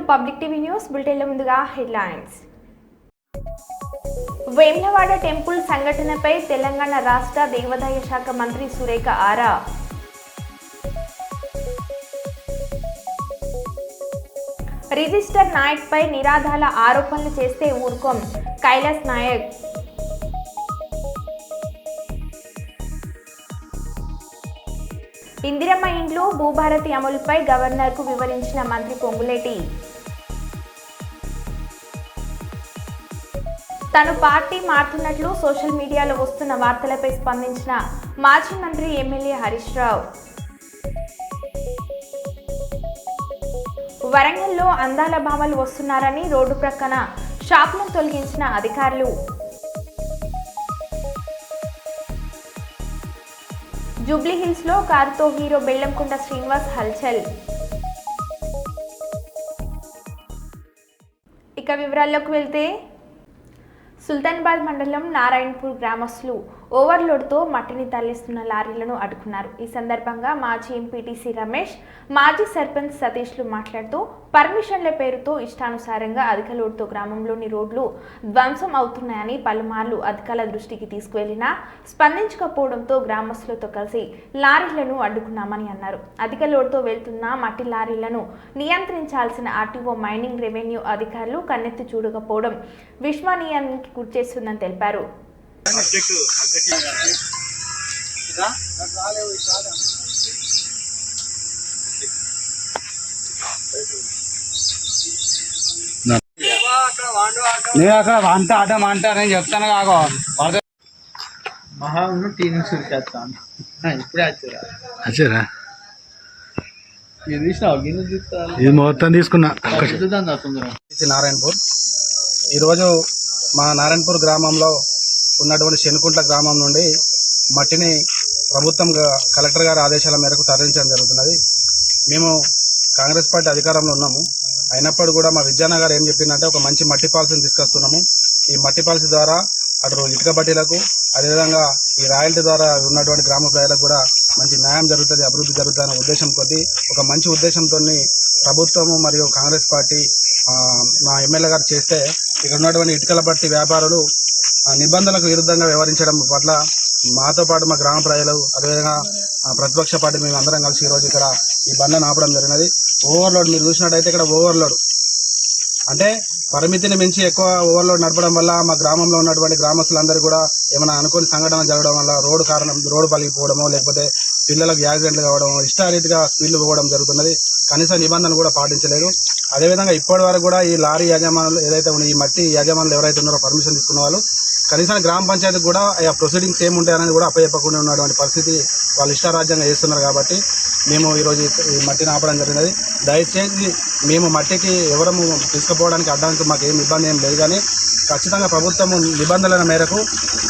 Public TV news బులెటిన్ల ముందుగా headlines. Vemulawada temple సంఘటనపై తెలంగాణ రాష్ట్ర దేవాదాయ శాఖ మంత్రి సురేఖ ఆరా. రిజిస్టర్ నాయక్ పై నిరాధార ఆరోపణలు చేస్తే ఊరుకోం కైలాస్ నాయక్. ఇందిరమ్మ ఇండ్లు భూభారతి అమలుపై గవర్నర్కు వివరించిన మంత్రి పొంగులేటి. తను పార్టీ మారుతున్నట్లు సోషల్ మీడియాలో వస్తున్న వార్తలపై స్పందించిన మాజీ మంత్రి ఎమ్మెల్యే హరీష్ రావు. వరంగల్లో అందాల భామలు వస్తున్నారని రోడ్డు ప్రక్కన షాపులను తొలగించిన అధికారులు. జూబ్లీహిల్స్ లో కారుతో హీరో బెల్లంకొండ శ్రీనివాస్ హల్చల్. ఇక వివరాల్లోకి వెళ్తే, సుల్తానాబాద్ మండలం నారాయణపూర్ గ్రామస్తులు ఓవర్లోడ్తో మట్టిని తరలిస్తున్న లారీలను అడ్డుకున్నారు. ఈ సందర్భంగా మాజీ ఎంపీటీసీ రమేష్, మాజీ సర్పంచ్ సతీష్లు మాట్లాడుతూ పర్మిషన్ల పేరుతో ఇష్టానుసారంగా అధిక లోడ్తో గ్రామంలోని రోడ్లు ధ్వంసం అవుతున్నాయని పలుమార్లు అధికారుల దృష్టికి తీసుకువెళ్లినా స్పందించకపోవడంతో గ్రామస్తులతో కలిసి లారీలను అడ్డుకున్నామని అన్నారు. అధిక లోడ్తో వెళ్తున్న మట్టి లారీలను నియంత్రించాల్సిన ఆర్టీఓ, మైనింగ్, రెవెన్యూ అధికారులు కన్నెత్తి చూడకపోవడం విశ్వనీయానికి గురిచేస్తుందని తెలిపారు. నేను అక్కడ వంట ఆటం అంటారని చెప్తాను కాకో మహా టీ నుంచి చేస్తాను ఇప్పుడే వచ్చారా ఇది తీసినావు గిన్నె తీస్తాను ఇది మొత్తం తీసుకున్నా. నారాయణపూర్ ఈరోజు మా నారాయణపూర్ గ్రామంలో ఉన్నటువంటి శనుకుంట్ల గ్రామం నుండి మట్టిని ప్రభుత్వం కలెక్టర్ గారి ఆదేశాల మేరకు తరలించడం జరుగుతున్నది. మేము కాంగ్రెస్ పార్టీ అధికారంలో ఉన్నాము. అయినప్పుడు కూడా మా విద్యానగర్ ఏం చెప్పిందంటే ఒక మంచి మట్టి పాలసీని తీసుకొస్తున్నాము. ఈ మట్టి పాలసీ ద్వారా అటు ఇటుక బట్టీలకు, అదేవిధంగా ఈ రాయల్టీ ద్వారా ఉన్నటువంటి గ్రామ ప్రజలకు కూడా మంచి న్యాయం జరుగుతుంది, అభివృద్ధి జరుగుతుంది అనే ఉద్దేశం కొద్దీ ఒక మంచి ఉద్దేశంతో ప్రభుత్వము మరియు కాంగ్రెస్ పార్టీ మా ఎమ్మెల్యే గారు చేస్తే ఇక్కడ ఉన్నటువంటి ఇటుకల బట్టి వ్యాపారులు నిబంధనలకు విరుద్ధంగా వ్యవహరించడం పట్ల మాతో పాటు మా గ్రామ ప్రజలు, అదేవిధంగా ప్రతిపక్ష పార్టీ మేము అందరం కలిసి ఈరోజు ఇక్కడ ఈ బండ్లను ఆపడం జరిగినది. ఓవర్లోడ్ మీరు చూసినట్టయితే ఇక్కడ ఓవర్లోడ్ అంటే పరిమితిని మించి ఎక్కువ ఓవర్లోడ్ నడపడం వల్ల మా గ్రామంలో ఉన్నటువంటి గ్రామస్తులందరూ కూడా ఏమైనా అనుకోని సంఘటన జరగడం వల్ల రోడ్డు పలిగిపోవడమో, లేకపోతే పిల్లలకు యాక్సిడెంట్లు కావడమో, ఇష్టారీతిగా స్పీడ్లు పోవడం జరుగుతున్నది. కనీస నిబంధనలు కూడా పాటించలేదు. అదేవిధంగా ఇప్పటి వరకు కూడా ఈ లారీ యజమానులు ఏదైతే ఈ మట్టి యజమానులు ఎవరైతే ఉన్నారో పర్మిషన్ తీసుకున్న వాళ్ళు కనీసం గ్రామ పంచాయతీకి కూడా ఆ ప్రొసీడింగ్స్ ఏముంటాయి అనేది కూడా అప్పచెప్పకుండా ఉన్నటువంటి పరిస్థితి వాళ్ళు ఇష్టారాజ్యంగా చేస్తున్నారు. కాబట్టి మేము ఈరోజు ఈ మట్టిని ఆపడం జరిగినది. దయచేసి మేము మట్టికి ఎవరము తీసుకుపోవడానికి అడ్డానికి మాకు ఏం ఇబ్బంది ఏం లేదు, కానీ ఖచ్చితంగా ప్రభుత్వం నిబంధనల మేరకు,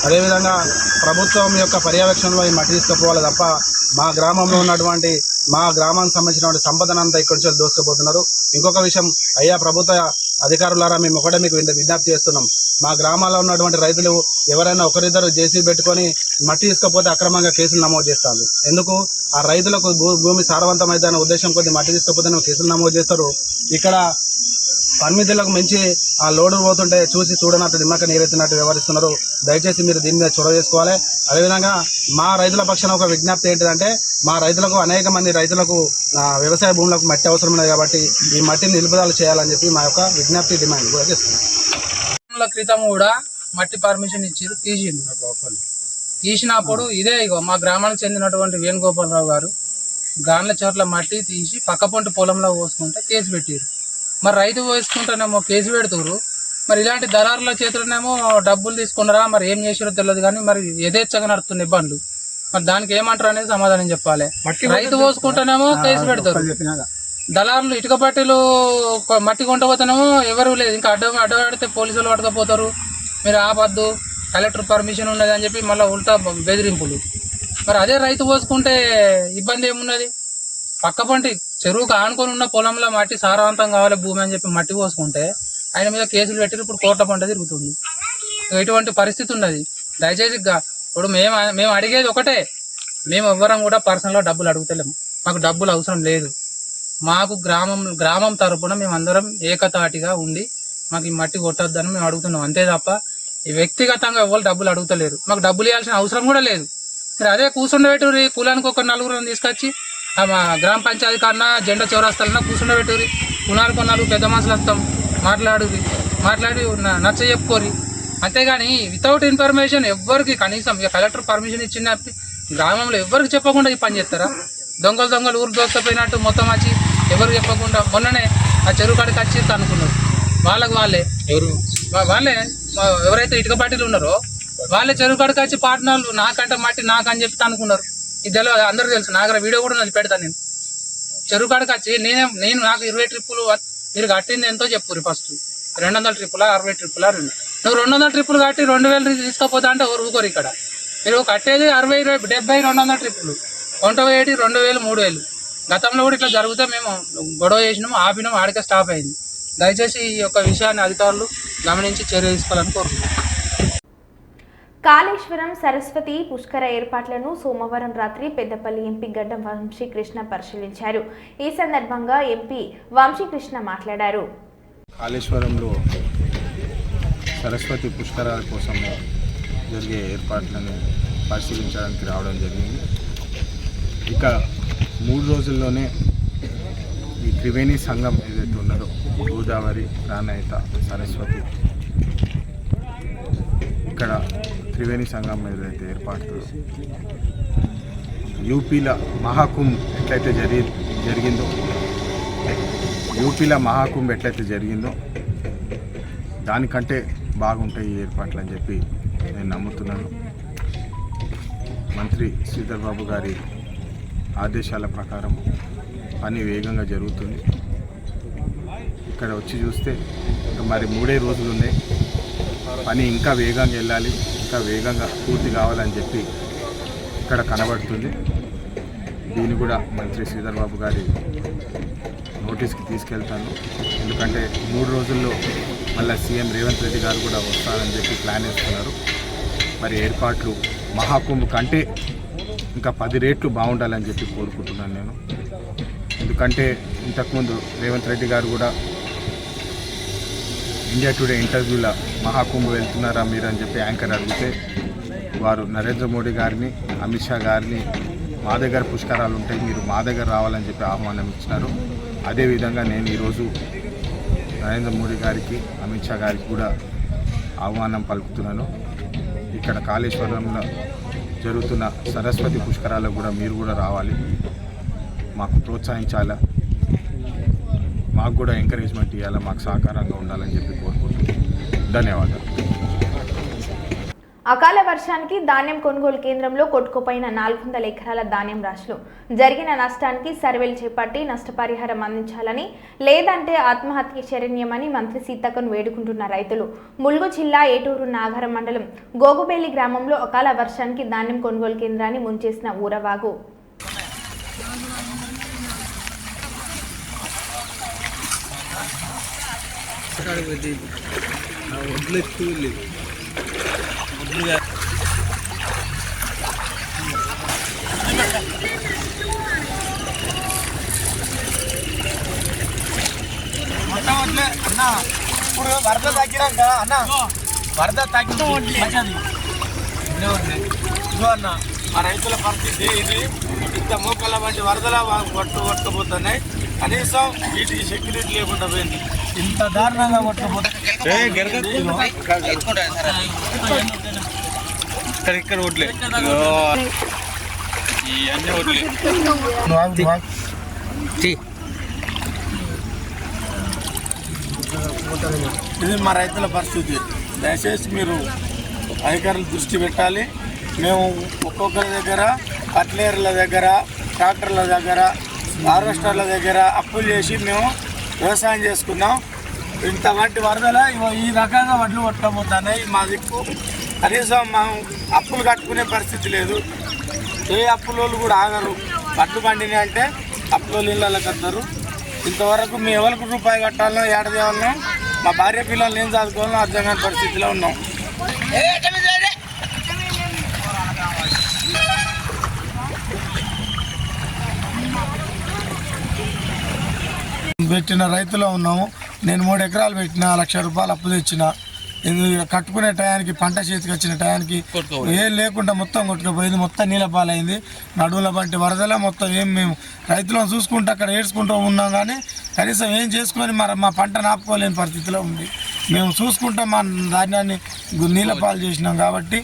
అదేవిధంగా ప్రభుత్వం యొక్క పర్యవేక్షణలో ఈ మట్టి తీసుకుపోవాలి తప్ప మా గ్రామంలో ఉన్నటువంటి మా గ్రామానికి సంబంధించినటువంటి సంపదనంతా ఇక్కడి నుంచి దోసుకుపోతున్నారు. ఇంకొక విషయం, అయ్యా ప్రభుత్వ అధికారులారా, మేము ఒకటే మీకు విజ్ఞప్తి చేస్తున్నాం. మా గ్రామాల్లో ఉన్నటువంటి రైతులు ఎవరైనా ఒకరిద్దరు జేసీ పెట్టుకొని మట్టి తీసుకపోతే అక్రమంగా కేసులు నమోదు చేస్తారు. ఎందుకు? ఆ రైతులకు భూమి సారవంతమైందనే ఉద్దేశం కొద్ది మట్టి తీసుకపోతే కేసులు నమోదు చేస్తారు. ఇక్కడ పరిమితులకు మించి ఆ లోడు పోతుంటే చూసి చూడనట్టు నిమ్మక నీరెత్తినట్టు వ్యవహరిస్తున్నారు. దయచేసి మీరు దీని మీద చొరవ చేసుకోవాలి. అదేవిధంగా మా రైతుల పక్షాన ఒక విజ్ఞప్తి ఏంటిదంటే, మా రైతులకు అనేక మంది రైతులకు వ్యవసాయ భూములకు మట్టి అవసరం ఉంది కాబట్టి ఈ మట్టిని నిలుపుదల చేయాలని చెప్పి మా యొక్క విజ్ఞప్తి డిమాండ్ కూడా చేస్తున్నాం. క్రితం కూడా మట్టి పర్మిషన్ ఇచ్చారు, తీసినప్పుడు ఇదే మా గ్రామానికి చెందినటువంటి వేణుగోపాలరావు గారు గాన్ల చోట్ల మట్టి తీసి పక్కపొంటి పొలంలో పోసుకుంటే కేసు పెట్టారు. మరి రైతు పోసుకుంటేనేమో కేసు పెడుతురు, మరి ఇలాంటి దళారుల చేతులనేమో డబ్బులు తీసుకున్నారా, మరి ఏం చేసారో తెలియదు. కానీ మరి యథేచ్ఛగా నడుస్తున్న ఇబ్బందులు, మరి దానికి ఏమంటారు అనేది సమాధానం చెప్పాలి. రైతు పోసుకుంటేనేమో కేసు పెడతారు, దళారులు ఇటుక పట్టీలు మట్టి కొంటపోతేనేమో ఎవరు లేదు, ఇంకా అడ్డపడితే పోలీసులు పట్టుకపోతారు, మీరు ఆపద్దు, కలెక్టర్ పర్మిషన్ ఉన్నది అని చెప్పి మళ్ళీ ఉల్టా బెదిరింపులు. మరి అదే రైతు పోసుకుంటే ఇబ్బంది ఏమున్నది? పక్క పంటి చెరువుకు ఆనుకొని ఉన్న పొలంలో మట్టి సారవంతం కావాలి భూమి అని చెప్పి మట్టి పోసుకుంటే ఆయన మీద కేసులు పెట్టి ఇప్పుడు కోట్ల పంట తిరుగుతుంది. ఇటువంటి పరిస్థితి ఉన్నది. దయచేసి ఇప్పుడు మేము అడిగేది ఒకటే, మేము ఎవ్వరం కూడా పర్సనల్గా డబ్బులు అడుగుతలేము, మాకు డబ్బులు అవసరం లేదు. మాకు గ్రామం తరపున మేమందరం ఏకతాటిగా ఉండి మాకు ఈ మట్టి కొట్టొద్దని మేము అడుగుతున్నాం. అంతే తప్ప ఈ వ్యక్తిగతంగా ఎవరు డబ్బులు అడుగుతలేరు. మాకు డబ్బులు ఇవ్వాల్సిన అవసరం కూడా లేదు. మీరు అదే కూర్చుండబెట్టుర్రి, కులానికి ఒక 4 తీసుకొచ్చి మా గ్రామ పంచాయతీ కన్నా జెండా చౌరస్తాలన్నా కూర్చుండబెట్టుర్రి. కులానికి 4 పెద్ద మనుషులు వస్తాం, మాట్లాడి నచ్చ చెప్పుకోరి. అంతేగాని వితౌట్ ఇన్ఫర్మేషన్ ఎవ్వరికి కనీసం ఇక కలెక్టర్ పర్మిషన్ ఇచ్చిన గ్రామంలో ఎవరికి చెప్పకుండా ఈ పని చేస్తారా? దొంగలు ఊరు దోసుకపోయినట్టు మొత్తం వచ్చి ఎవరికి చెప్పకుండా మొన్ననే ఆ చెరువు కాడికి వచ్చి అనుకున్నారు. వాళ్ళే ఎవరైతే ఇటుక పార్టీలు ఉన్నారో వాళ్ళే చెరువు కాడికి వచ్చి పాటనాలు నాకంటే మట్టి నాకని చెప్పి అనుకున్నారు. ఇది తెలియదు, అందరూ తెలుసు. నా దగ్గర వీడియో కూడా ఉన్నది, పెడతాను నేను. చెరువు కాడికి వచ్చి నేను నాకు 20 ట్రిప్పులు మీరు కట్టింది ఎంతో చెప్పుర్రి. ఫస్ట్ 200 ట్రిప్పులా 60 ట్రిప్పులా నువ్వు 200 ట్రిప్పులు కట్టి 2000 తీసుకోపోతా అంటే ఎవరు ఊరుకోరు. ఇక్కడ మీరు కట్టేది 60, 70, 200 ట్రిప్పులు, 1 2000, 3000. గతంలో కూడా ఇట్లా జరిగితే మేము గొడవ చేసినాము, ఆపినాం, ఆడికే స్టాప్ అయింది. దయచేసి ఈ యొక్క విషయాన్ని అధికారులు గమనించి చర్య తీసుకోవాలని కోరుతున్నాం. కాళేశ్వరం సరస్వతి పుష్కర ఏర్పాట్లను సోమవారం రాత్రి పెద్దపల్లి ఎంపీ గడ్డం వంశీకృష్ణ పరిశీలించారు. ఈ సందర్భంగా ఎంపీ వంశీకృష్ణ మాట్లాడారు. కాళేశ్వరంలో సరస్వతి పుష్కరాల కోసం జరిగే ఏర్పాట్లను పరిశీలించడానికి రావడం జరిగింది. ఇక 3 రోజుల్లోనే ఈ త్రివేణి సంఘం ఏదైతే ఉన్నదో గోదావరి, ప్రాణహిత, సరస్వతి, ఇక్కడ త్రివేణి సంఘం ఏదైతే ఏర్పాటు యూపీల మహాకుంభ్ ఎట్లయితే జరిగిందో దానికంటే బాగుంటాయి ఈ ఏర్పాట్లు అని చెప్పి నేను నమ్ముతున్నాను. మంత్రి శ్రీధర్ బాబు గారి ఆదేశాల ప్రకారం పని వేగంగా జరుగుతుంది. ఇక్కడ వచ్చి చూస్తే మరి 3 రోజులు ఉన్నాయి. పని ఇంకా వేగంగా వెళ్ళాలి, ఇంకా వేగంగా పూర్తి కావాలని చెప్పి ఇక్కడ కనబడుతుంది. దీన్ని కూడా మంత్రి శ్రీధర్ బాబు గారి నోటీస్కి తీసుకెళ్తాను. ఎందుకంటే 3 రోజుల్లో మళ్ళీ సీఎం రేవంత్ రెడ్డి గారు కూడా వస్తారని చెప్పి ప్లాన్ వేస్తున్నారు. మరి ఏర్పాట్లు మహాకుంభ్ కంటే ఇంకా 10 రెట్లు బాగుండాలని చెప్పి కోరుకుంటున్నాను నేను. ఎందుకంటే ఇంతకుముందు రేవంత్ రెడ్డి గారు కూడా ఇండియా టుడే ఇంటర్వ్యూలో మహాకుంభ్ వెళ్తున్నారా మీరు అని చెప్పి యాంకర్ అడిగితే వారు నరేంద్ర మోడీ గారిని, అమిత్ షా గారిని మా దగ్గర పుష్కరాలు ఉంటాయి, మీరు మా దగ్గర రావాలని చెప్పి ఆహ్వానం ఇచ్చినారు. అదేవిధంగా నేను ఈరోజు నరేంద్ర మోడీ గారికి, అమిత్ షా గారికి కూడా ఆహ్వానం పలుకుతున్నాను. ఇక్కడ కాళేశ్వరంలో జరుగుతున్న సరస్వతి పుష్కరాలకు కూడా మీరు కూడా రావాలి, మాకు ప్రోత్సహించాలా, మాకు కూడా ఎంకరేజ్మెంట్ ఇవ్వాలా, మాకు సహకారంగా ఉండాలని చెప్పి కోరుకుంటున్నాను. ధన్యవాదాలు. అకాల వర్షానికి ధాన్యం కొనుగోలు కేంద్రంలో కొట్టుకుపోయిన 400 ఎకరాల ధాన్యం రాశులు జరిగిన నష్టానికి సర్వేలు చేపట్టి నష్టపరిహారం అందించాలని, లేదంటే ఆత్మహత్య శరణ్యమని మంత్రి సీతక్కను వేడుకుంటున్న రైతులు. ములుగు జిల్లా ఏటూరు నాగరం మండలం గోగుబెల్లి గ్రామంలో అకాల వర్షానికి ధాన్యం కొనుగోలు కేంద్రాన్ని ముంచేసిన ఊరవాగు. అన్న ఇప్పుడు వరద తగ్గినాక అన్న వరద తగ్గిన ఇదిగో అన్న మా రైతుల పరిస్థితి ఇది. ఇంత మోకల వంటి వరదలా కొట్టుకుపోతున్నాయి. కనీసం వీటికి సెక్యూరిటీ లేకుండా పోయింది. ఇంత దారుణంగా కొట్టుకుపోతుంది. ఇక్కడ వడ్లే ఇవన్నీ వడ్లే. ఇది మా రైతుల పరిస్థితి. దయచేసి మీరు అధికారులు దృష్టి పెట్టాలి. మేము ఒక్కొక్కరి దగ్గర కట్లేర్ల దగ్గర, ట్రాక్టర్ల దగ్గర, హార్వెస్టర్ల దగ్గర అప్పులు చేసి మేము వ్యవసాయం చేసుకున్నాం. ఇంత వంటి వరదల ఈ రకంగా వడ్లు కొట్టబోతున్నాయి. మా దిక్కు కనీసం మనం అప్పులు కట్టుకునే పరిస్థితి లేదు. ఏ అప్పులోళ్ళు కూడా ఆగరు. వడ్లు పండినాయి అంటే అప్పులోళ్ళు ఇళ్ళకి వస్తారు. ఇంతవరకు మేము ఎవరికి రూపాయి కట్టాలనో ఏడాది మా భార్య పిల్లలు ఏం చదువుకోవాలో అర్థం కాని పరిస్థితిలో ఉన్నాం. పెట్టిన రైతులో ఉన్నాము. నేను 3 ఎకరాలు పెట్టిన, 1 లక్ష రూపాయలు అప్పు తెచ్చిన. కట్టుకునే టయానికి, పంట చేతికి వచ్చిన టయానికి ఏం లేకుండా మొత్తం కొట్టుకుపోయింది. మొత్తం నీళ్ళ పాలైంది. నడువుల బట్టి వరదలా మొత్తం మేము రైతులను చూసుకుంటూ అక్కడ ఏడ్చుకుంటూ ఉన్నాం, కానీ కనీసం ఏం చేసుకొని మా పంటను ఆపుకోలేని పరిస్థితిలో ఉంది. మేము చూసుకుంటా మా ధాన్యాన్ని నీళ్ళ పాలు చేసినాం. కాబట్టి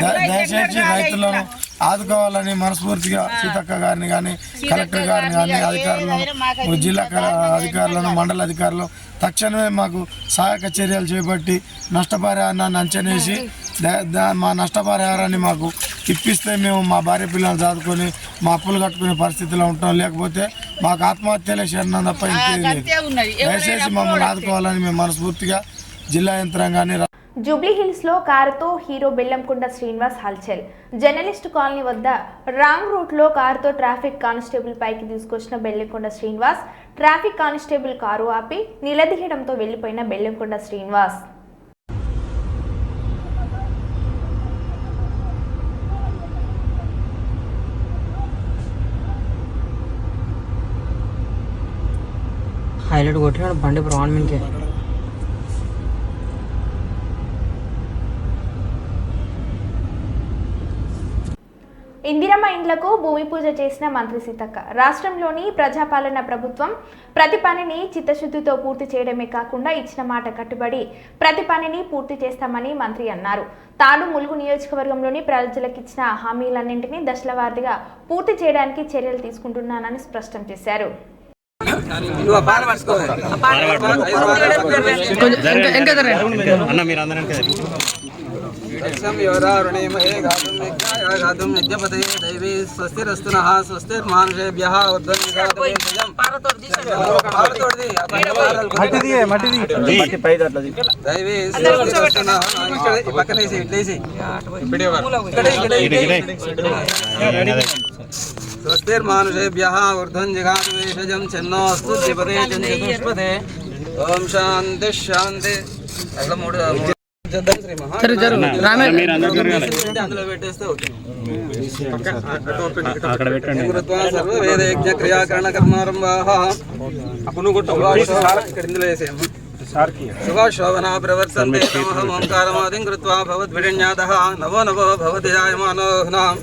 దయచేసి రైతులను ఆదుకోవాలని మనస్ఫూర్తిగా సీతక్క గారిని కానీ, కలెక్టర్ గారిని కానీ, అధికారులను, జిల్లా అధికారులను, మండల అధికారులు తక్షణమే మాకు సహాయక చర్యలు చేపట్టి నష్టపరిహారాన్ని అంచనేసి మా నష్టపరిహారాన్ని మాకు ఇప్పిస్తే మేము మా భార్య పిల్లలు చదువుకొని మా అప్పులు కట్టుకునే పరిస్థితిలో ఉంటాం. లేకపోతే మాకు ఆత్మహత్యలే శరణం తప్ప ఇంకేది లేదు. దయచేసి మమ్మల్ని ఆదుకోవాలని మేము మనస్ఫూర్తిగా జిల్లా యంత్రాంగాన్ని. జూబ్లీహిల్స్ లో కారుతో హీరో బెల్లంకొండ శ్రీనివాస్ హల్చల్. జర్నలిస్టు కాలనీ వద్ద రాంగ్ రూట్ లో కారుతో ట్రాఫిక్ కానిస్టేబుల్ పైకి తీసుకొచ్చిన Bellamkonda Srinivas traffic constable car ఆపి నిలదీయడంతో వెళ్లిపోయిన బెల్లంకొండ శ్రీనివాస్ హైలైట్ కొట్టినాడు బండి ప్రాణ్ మీకే. ఇందిరమ్మ ఇండ్లకు భూమి పూజ చేసిన మంత్రి సీతక్క. రాష్ట్రంలోని ప్రజాపాలన ప్రభుత్వం ప్రతి పనిని చిత్తశుద్ధితో పూర్తి చేయడమే కాకుండా ఇచ్చిన మాట కట్టుబడి ప్రతి పనిని పూర్తి చేస్తామని మంత్రి అన్నారు. తాను ములుగు నియోజకవర్గంలోని ప్రజలకు ఇచ్చిన హామీలన్నింటినీ దశల వారీగా పూర్తి చేయడానికి చర్యలు తీసుకుంటున్నానని స్పష్టం చేశారు. స్వస్తిరస్తునః స్వస్తిర్మానుషేభ్యః స్వస్తిర్మానుషేభ్యః ఊర్ధ్వం జగాతు వేషజం చెన్నోస్తు ద్విపదే చతుష్పదే. ఓం శాంతి శాంతి. అట్లా మూడు అందులో పెట్టేస్తే సర్వవేదయజ్ఞ క్రియాకరణ కర్మారంభాః ఇందులో వేసేము. శుభశోభనా ప్రవర్తంతే ఓంకారమాదిం కృత్వా భవద్విరణ్యాదః నవో నవో భవతి జాయమానోహ్నాం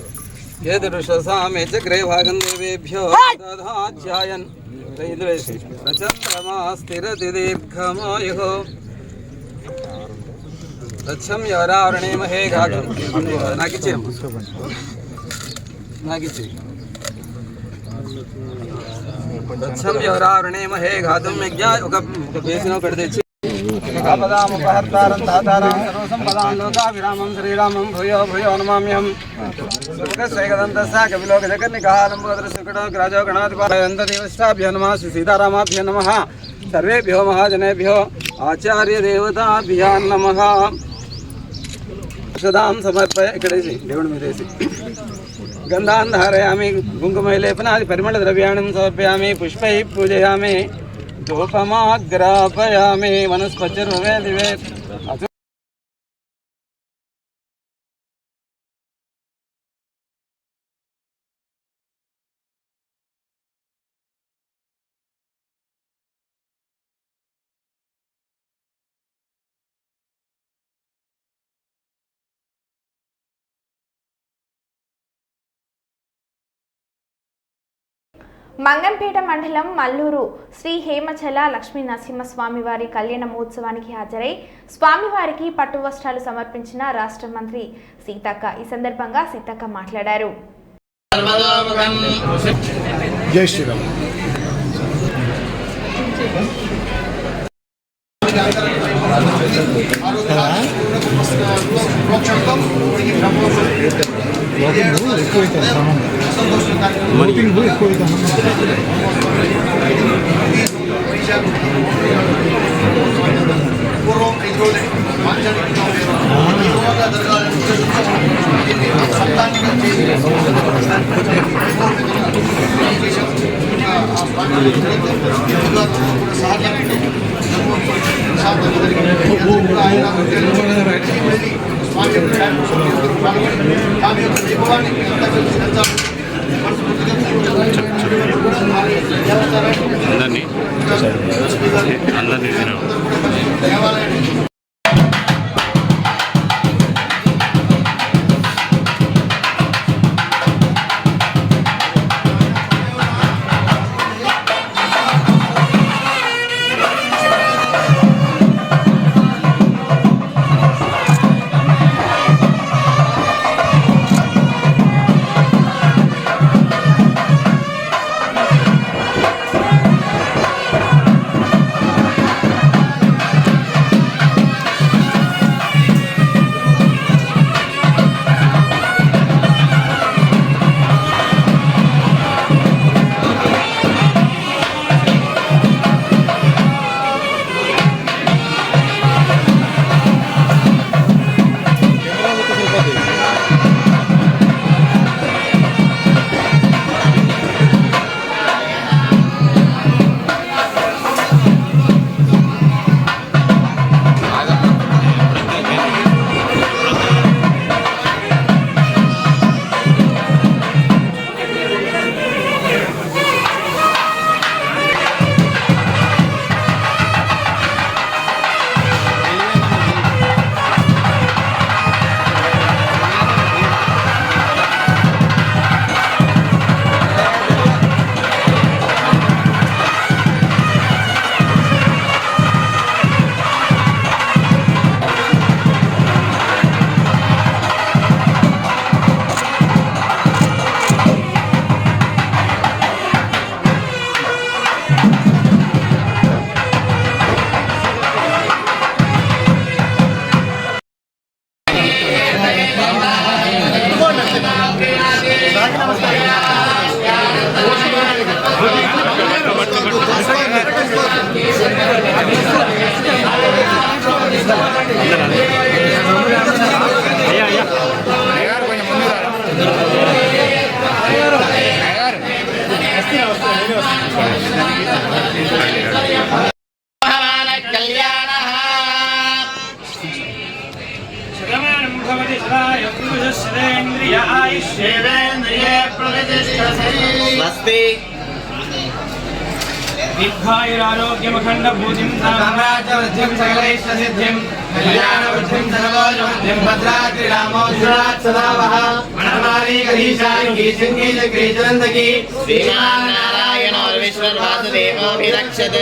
ఏదృశసామే చక్రే భాగం దేవేభ్యో దధాధ్యాయన్. ఇందులో వేసి ప్రచంద్రమా స్థిరతి దీర్ఘమాయుః తచ్చం ఎవరావరణేమహే ఘాతం. నాకిచ్చే తచ్చం ఎవరావరణేమహే ఘాతం యజ్ఞ. ఒక బేసిన ఒకటి తెచ్చి ఆపదాముపహర్తారం తాతారాం సర్వసంపదాం లోకాభిరామం శ్రీరామం భూయో భూయో నమామ్యహం. సుఖశ్రేకదంతస్స కవిలోక జగన్నికాలంబోదరసుకటో గ్రాజో గణాధిపాయంతదేవస్తాభ్యో నమః. శ్రీ సీతారామాభ్యో నమః. సర్వేభ్యో మహాజనేభ్యో ఆచార్యదేవతాభ్యో నమః. అక్షదాం సమర్పయ. ఇక్కడ వేసి దేవుడి మీద వేసి గంధాన్ ధారయామి కుంకుమ లేపనాది పరిమళ ద్రవ్యాణం సమర్పయామి. పుష్పై పూజయామి. ధూపమాగ్రాపయామి. వనస్పతిర్వే దివే. మంగంపేట మండలం మల్లూరు శ్రీ హేమచల లక్ష్మీ నరసింహస్వామివారి కళ్యాణ మహోత్సవానికి హాజరై స్వామివారికి పట్టు వస్త్రాలు సమర్పించిన రాష్ట్ర మంత్రి సీతక్క. ఈ సందర్భంగా సీతక్క మాట్లాడారు. జై శ్రీరామ్. స్వామి స్వస్తి దీర్ఘాయురారోగ్యమఖండభూతిం సామ్రాజ్యవృద్ధిం సకలైష్టసిద్ధిం కళ్యాణవృద్ధిం సర్వోజవృద్ధిం భద్రాద్రిరామోద్రాత్ సదావః మనమారీకరీశానికి సింగీచక్రీచరందకి శ్రీమన్నారాయణో విశ్వవాసుదేవోభిరక్షత్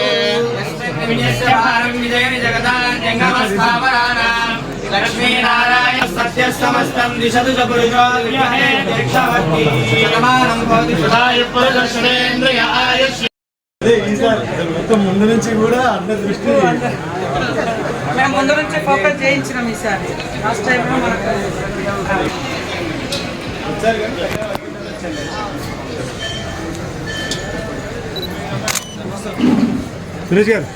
విజయస్యారం విజయని జగదాన్యంగమస్థావరాణాం లక్ష్మీనారాయణ సత్య సమస్తం దిశతు చ పురుషో విహే దీక్షావతి సమానం భవతి సదాయ పురుషేంద్రియ ఆయుష్. మొత్తం ముందు నుంచి కూడా అన్న దృష్టి మేము ముందు నుంచి ఫోకస్ చేయించినాం ఈసారి లాస్ట్ టైం మనకు సురేష్ గారు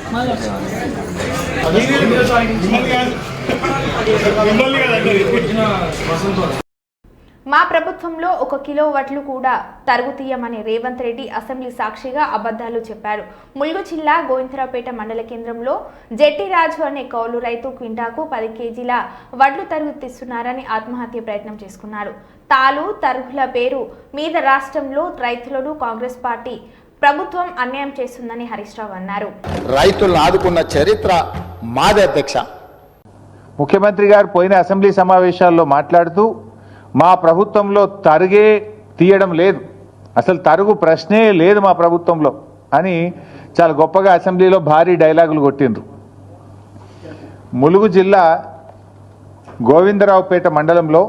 మా ప్రభుత్వంలో 1 కిలో వడ్లు కూడా తరుగు తీయమని రేవంత్ రెడ్డి అసెంబ్లీ సాక్షిగా అబద్ధాలు చెప్పారు. ములుగు జిల్లా గోవిందరావుపేట మండల కేంద్రంలో జెట్టి రాజు అనే కౌలు రైతు క్వింటాకు 10 కేజీల వడ్లు తరుగు తీస్తున్నారని ఆత్మహత్య ప్రయత్నం చేసుకున్నాడు. తాలు తరుగుల పేరు మీద రాష్ట్రంలో రైతులను కాంగ్రెస్ పార్టీ ప్రభుత్వం అన్యాయం చేస్తుందని హరీష్ రావు అన్నారు. రైతులను ఆదుకున్న చరిత్ర మాదే అధ్యక్ష. ముఖ్యమంత్రి గారు పోయిన అసెంబ్లీ సమావేశాల్లో మాట్లాడుతూ మా ప్రభుత్వంలో తరుగే తీయడం లేదు, అసలు తరుగు ప్రశ్నే లేదు మా ప్రభుత్వంలో అని చాలా గొప్పగా అసెంబ్లీలో భారీ డైలాగులు కొట్టిండ్రు. ములుగు జిల్లా గోవిందరావుపేట మండలంలో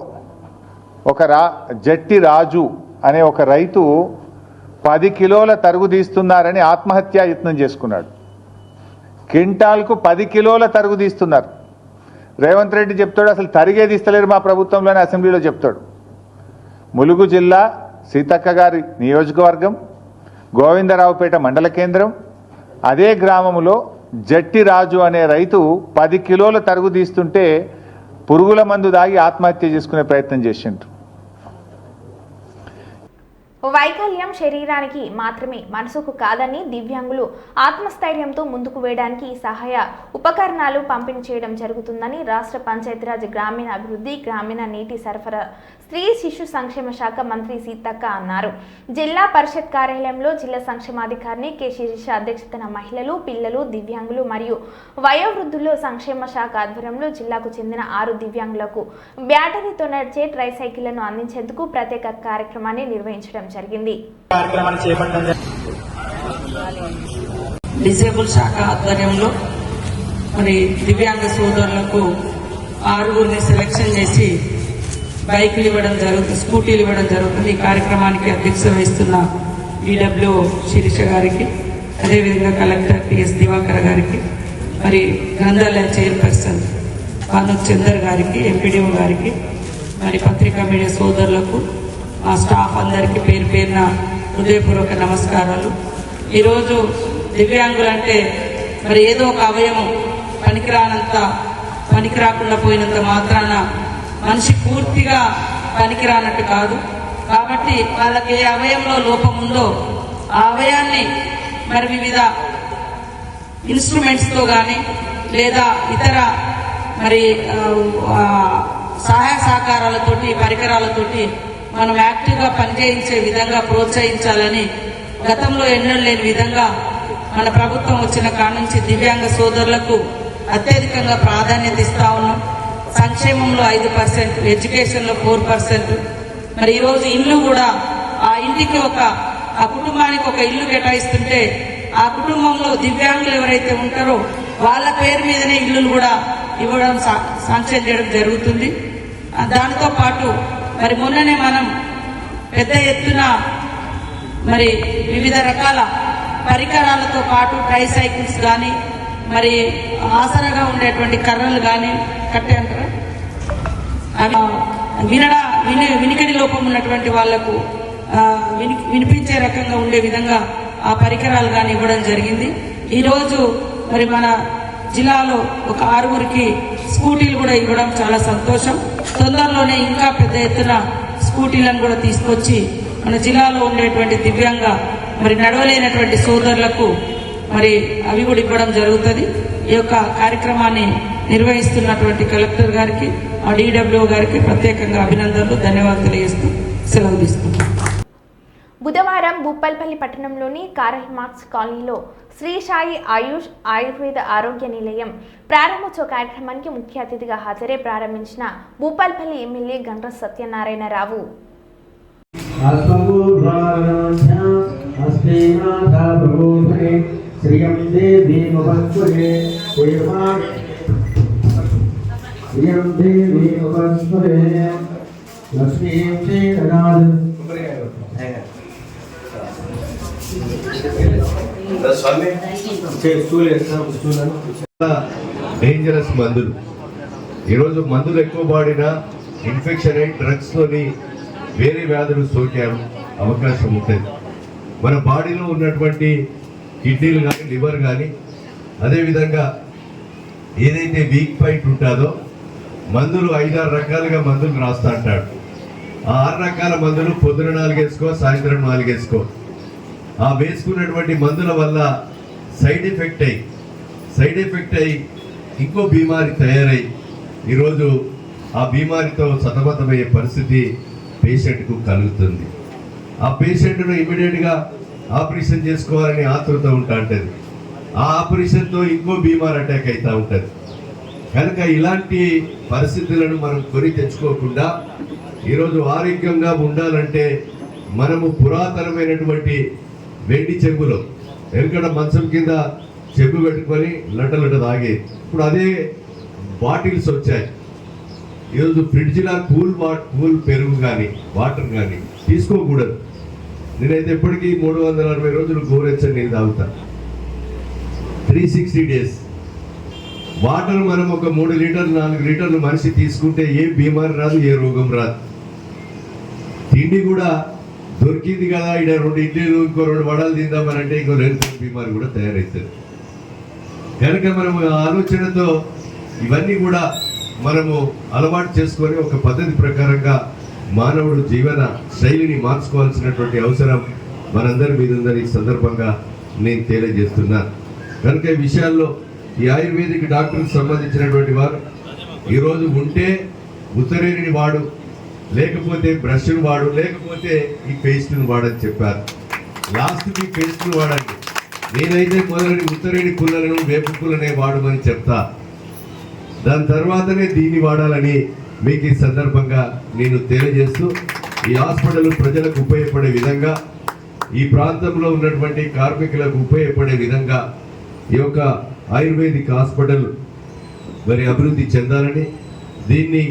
ఒక జట్టి రాజు అనే ఒక రైతు 10 కిలోల తరుగు తీస్తున్నారని ఆత్మహత్యా యత్నం చేసుకున్నాడు. క్వింటాల్కు 10 కిలోల తరుగు తీస్తున్నారు. రేవంత్ రెడ్డి చెప్తాడు అసలు తరిగే తీస్తలేరు మా ప్రభుత్వంలోనే అసెంబ్లీలో చెప్తాడు. ములుగు జిల్లా సీతక్క గారి నియోజకవర్గం గోవిందరావుపేట మండల కేంద్రం, అదే గ్రామంలో జట్టి రాజు అనే రైతు 10 కిలోల తరుగు తీస్తుంటే పురుగుల మందు దాగి ఆత్మహత్య చేసుకునే ప్రయత్నం చేసిండ్రు. వైకల్యం శరీరానికి మాత్రమే మనసుకు కాదని దివ్యాంగులు ఆత్మస్థైర్యంతో ముందుకు వేయడానికి సహాయ ఉపకరణాలు పంపిణీ చేయడం జరుగుతుందని రాష్ట్ర పంచాయతీరాజ్ గ్రామీణ అభివృద్ధి గ్రామీణ నీటి సరఫరా స్త్రీ శిశు సంక్షేమ శాఖ మంత్రి సీతక్క అన్నారు. జిల్లా పరిషత్ కార్యాలయంలో జిల్లా సంక్షేమాధికారిని కె శిరీష అధ్యక్షతన మహిళలు, పిల్లలు, దివ్యాంగులు మరియు వయోవృద్ధులు సంక్షేమ శాఖ ఆధ్వర్యంలో జిల్లాకు చెందిన 6 దివ్యాంగులకు బ్యాటరీతో నడిచే ట్రైసైకిళ్లను అందించేందుకు ప్రత్యేక కార్యక్రమాన్ని నిర్వహించడం జరిగింది. డిసేబుల్ శాఖ ఆధ్వర్యంలో మరి దివ్యాంగ సోదరులకు 6గురిని సెలెక్షన్ చేసి బైకులు ఇవ్వడం జరుగుతుంది, స్కూటీలు ఇవ్వడం జరుగుతుంది. ఈ కార్యక్రమానికి అధ్యక్షత వహిస్తున్న ఈడబ్ల్యూ శిరీష గారికి, అదేవిధంగా కలెక్టర్ టిఎస్ దివాకర్ గారికి, మరి గ్రంథాలయ చైర్పర్సన్ కానూర్ చందర్ గారికి, ఎంపీడీఓ గారికి, మరి పత్రికా మీడియా సోదరులకు, మా స్టాఫ్ అందరికీ పేరు పేరున హృదయపూర్వక నమస్కారాలు. ఈరోజు దివ్యాంగులంటే మరి ఏదో ఒక అవయవం పనికిరాకుండా పోయినంత మాత్రాన మనిషి పూర్తిగా పనికిరానట్టు కాదు. కాబట్టి వాళ్ళకి ఏ అవయంలో లోపం ఉందో ఆ అవయాన్ని మరి వివిధ ఇన్స్ట్రుమెంట్స్తో కానీ లేదా ఇతర మరి సహాయ సహకారాలతోటి పరికరాలతోటి మనం యాక్టివ్గా పనిచేయించే విధంగా ప్రోత్సహించాలని గతంలో ఎన్నడూ లేని విధంగా మన ప్రభుత్వం వచ్చిన కాడ నుంచి దివ్యాంగ సోదరులకు అత్యధికంగా ప్రాధాన్యత ఇస్తా ఉన్నాం. సంక్షేమంలో 5%, ఎడ్యుకేషన్లో 4%. మరి ఈరోజు ఇల్లు కూడా ఆ ఇంటికి ఆ కుటుంబానికి ఒక ఇల్లు కేటాయిస్తుంటే ఆ కుటుంబంలో దివ్యాంగులు ఎవరైతే ఉంటారో వాళ్ళ పేరు మీదనే ఇల్లులు కూడా ఇవ్వడం శాంక్షన్ చేయడం జరుగుతుంది. దానితో పాటు మరి మొన్ననే మనం పెద్ద ఎత్తున మరి వివిధ రకాల పరికరాలతో పాటు ట్రైసైకిల్స్ కానీ మరి ఆసరాగా ఉండేటువంటి కర్రలు కానీ కట్టే అంటారా వినికిడి లోపం ఉన్నటువంటి వాళ్లకు వినిపించే రకంగా ఉండే విధంగా ఆ పరికరాలు కానీ ఇవ్వడం జరిగింది. ఈరోజు మరి మన జిల్లాలో ఒక 6గురికి స్కూటీలు కూడా ఇవ్వడం చాలా సంతోషం. తొందరలోనే ఇంకా పెద్ద ఎత్తున స్కూటీలను కూడా తీసుకొచ్చి మన జిల్లాలో ఉండేటువంటి దివ్యాంగ మరి నడవలేనటువంటి సోదరులకు మరి అవి కూడా ఇవ్వడం జరుగుతుంది. ఈ యొక్క కార్యక్రమాన్ని నిర్వహిస్తున్నటువంటి కలెక్టర్ గారికి, డిడబ్ల్యూ గారికి ప్రత్యేకంగా అభినందనలు, ధన్యవాదాలు తెలియజేస్తూ సెలవు తీసుకుంటాం. బుధవారం భూపాల్పల్లి పట్టణంలోని కారల్ మార్క్స్ కాలనీలో శ్రీ సాయి ఆయుష్ ఆయుర్వేద ఆరోగ్య నిలయం ప్రారంభోత్సవ కార్యక్రమానికి ముఖ్య అతిథిగా హాజరై ప్రారంభించిన భూపాల్పల్లి ఎమ్మెల్యే గండ్ర సత్యనారాయణరావు డేంజరస్ మందులు. ఈరోజు మందులు ఎక్కువ వాడినా ఇన్ఫెక్షన్ అయి డ్రగ్స్తోని వేరే వ్యాధులు సోకే అవకాశం ఉంటుంది. మన బాడీలో ఉన్నటువంటి కిడ్నీలు కానీ లివర్ కానీ అదేవిధంగా ఏదైతే వీక్ పాయింట్ ఉంటుందో మందులు 5-6 రకాలుగా మందులు రాస్తా అంటాడు. ఆ 6 రకాల మందులు పొద్దున 4 వేసుకో, సాయంత్రం 4 వేసుకో. ఆ వేసుకున్నటువంటి మందుల వల్ల సైడ్ ఎఫెక్ట్ అయ్యి ఇంకో బీమారి తయారై ఈరోజు ఆ బీమారితో సతమతమయ్యే పరిస్థితి పేషెంట్కు కలుగుతుంది. ఆ పేషెంట్ను ఇమీడియట్గా ఆపరేషన్ చేసుకోవాలని ఆతృత ఉంటుంది. ఆ ఆపరేషన్తో ఇంకో బీమార్ అటాక్ అవుతూ ఉంటుంది. కనుక ఇలాంటి పరిస్థితులను మనం కొని తెచ్చుకోకుండా ఈరోజు ఆరోగ్యంగా ఉండాలంటే మనము పురాతనమైనటువంటి వెండి చెంబులో వెనుకడ మంచం కింద చెంబు పెట్టుకొని లట తాగే, ఇప్పుడు అదే బాటిల్స్ వచ్చాయి. ఈరోజు ఫ్రిడ్జ్లో కూల్ పెరుగు కానీ వాటర్ కానీ తీసుకోకూడదు. నేనైతే ఎప్పటికీ 360 రోజులు గోరెచ్చని నీళ్ళు తాగుతా. 360 days వాటర్ మనం ఒక 3 లీటర్లు 4 లీటర్లు మనిషి తీసుకుంటే ఏ బీమారి రాదు, ఏ రోగం రాదు. తిండి కూడా దొరికింది కదా, ఇక్కడ 2 ఇడ్లీలు ఇంకో 2 వడలు తిందామనంటే ఇంకో 2 బీమారి కూడా తయారవుతుంది. కనుక మనము ఆలోచనతో ఇవన్నీ కూడా మనము అలవాటు చేసుకొని ఒక పద్ధతి ప్రకారంగా మానవుడు జీవన శైలిని మార్చుకోవాల్సినటువంటి అవసరం మనందరి మీద ఉందని ఈ సందర్భంగా నేను తెలియజేస్తున్నా. కనుక ఈ విషయాల్లో ఈ ఆయుర్వేదిక్ డాక్టర్కి సంబంధించినటువంటి వారు ఈరోజు ఉంటే ఉత్తరేణిని వాడు, లేకపోతే బ్రష్ను వాడు, లేకపోతే ఈ పేస్ట్ను వాడని చెప్పారు. లాస్ట్కి పేస్ట్ను వాడండి. నేనైతే మొదలని ఉత్తరేణి పుల్లలను వేప పుల్లనే వాడమని చెప్తా. దాని తర్వాతనే దీన్ని వాడాలని మీకు ఈ సందర్భంగా నేను తెలియజేస్తూ, ఈ హాస్పిటల్ ప్రజలకు ఉపయోగపడే విధంగా, ఈ ప్రాంతంలో ఉన్నటువంటి కార్మికులకు ఉపయోగపడే విధంగా ఈ యొక్క ఆయుర్వేదిక్ హాస్పిటల్ మరి అభివృద్ధి చెందాలని, దీన్ని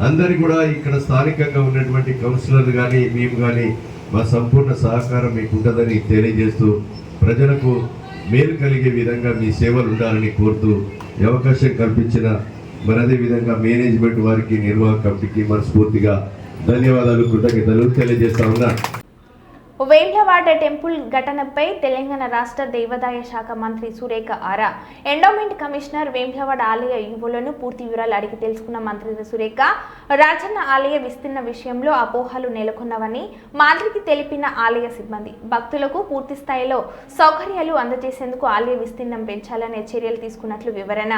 అందరి కూడా ఇక్కడ స్థానికంగా ఉన్నటువంటి కౌన్సిలర్లు కానీ మేము కానీ మా సంపూర్ణ సహకారం మీకు ఉంటుందని తెలియజేస్తూ, ప్రజలకు మేలు కలిగే విధంగా మీ సేవలు ఉండాలని కోరుతూ ఈ అవకాశం కల్పించిన మరి అదేవిధంగా మేనేజ్మెంట్ వారికి, నిర్వాహక కమిటీకి మనస్ఫూర్తిగా ధన్యవాదాలు, కృతజ్ఞతలు తెలియజేస్తా ఉన్నాను. వేములవాడ టెంపుల్ ఘటనపై తెలంగాణ రాష్ట్ర దేవాదాయ శాఖ మంత్రి సురేఖ ఆరా ఎండోమెంట్ కమిషనర్ వేములవాడ ఆలయ ఈవోలను పూర్తి వివరాలు అడిగి తెలుసుకున్న మంత్రి సురేఖ, రాజన్న ఆలయ విస్తీర్ణ విషయంలో అపోహలు నెలకొన్నవని మంత్రికి తెలిపిన ఆలయ సిబ్బంది, భక్తులకు పూర్తి స్థాయిలో సౌకర్యాలు అందజేసేందుకు ఆలయ విస్తీర్ణం పెంచాలనే చర్యలు తీసుకున్నట్లు వివరణ.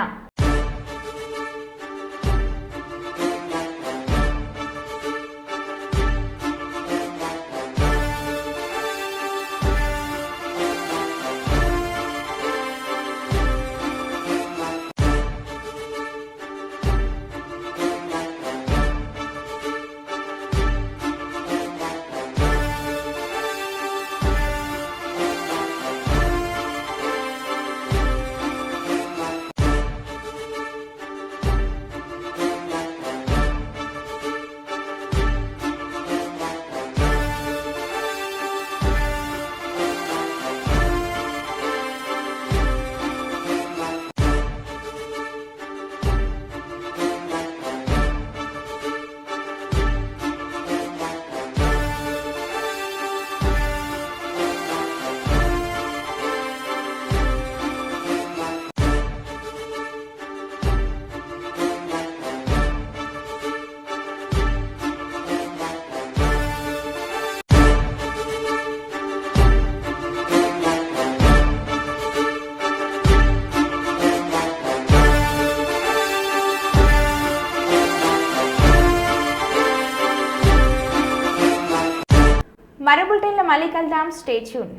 మరో బులెటిన్లో మళ్ళీ కలుద్దాం. Stay tune.